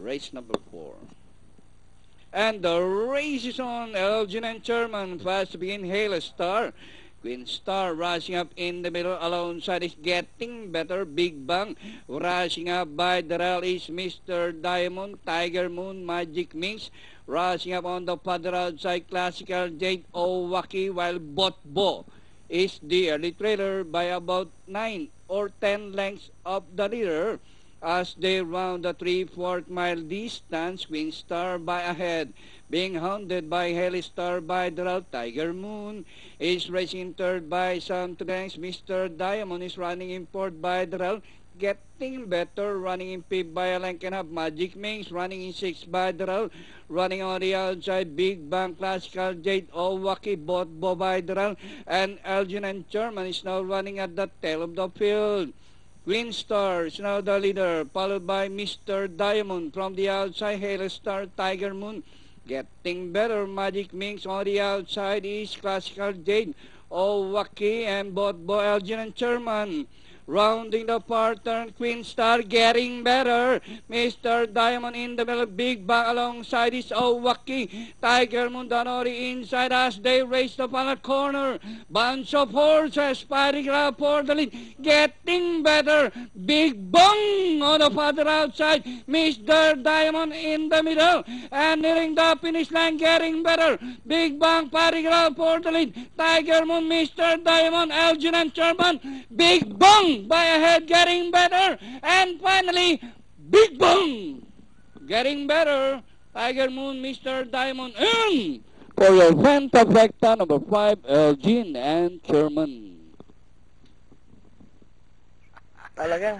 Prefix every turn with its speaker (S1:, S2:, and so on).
S1: race number 4. And the race is on. Elgin and Sherman fast to begin. Hail Star. Queen Star rushing up in the middle alongside is Getting Better. Big Bang rushing up by the rail is Mr. Diamond. Tiger Moon, Magic Mix rushing up on the further outside. Classical Jade Owaki, while Botbo is the early trailer by about 9 or 10 lengths of the leader. As they round the 3/4 mile distance, Queen Star by ahead, being hounded by Hail Star by the route. Tiger Moon is racing third by some 2 lengths. Mr. Diamond is running in fourth by the route. Getting Better running in fifth by a length and a half. Magic Mings running in sixth by the route. Running on the outside, Big Bang, Classical Jade, Owaki, Botbo by the route. And Elgin and Sherman is now running at the tail of the field. Queen Star is now the leader, followed by Mr. Diamond from the outside. Hail Star, Tiger Moon, Getting Better. Magic Mings on the outside is Classical Jade, Owaki, and Botbo, Elgin and Sherman. Rounding the far turn, Queen Star Getting Better. Mr. Diamond in the middle, Big Bang alongside is Owaki. Tiger Moon down on the inside as they race the final corner. Bunch of horses fighting around for the lead. Getting Better. Big Bang on the further outside. Mr. Diamond in the middle. And nearing the finish line, Getting Better. Big Bang fighting around for the lead. Tiger Moon, Mr. Diamond, Elgin and Sherman. Big Bang by ahead, Getting Better, and finally Big Bang Getting Better. Tiger Moon, Mr. Diamond, and for your Ventaflecta number 5, Elgin and Sherman.
S2: Talagang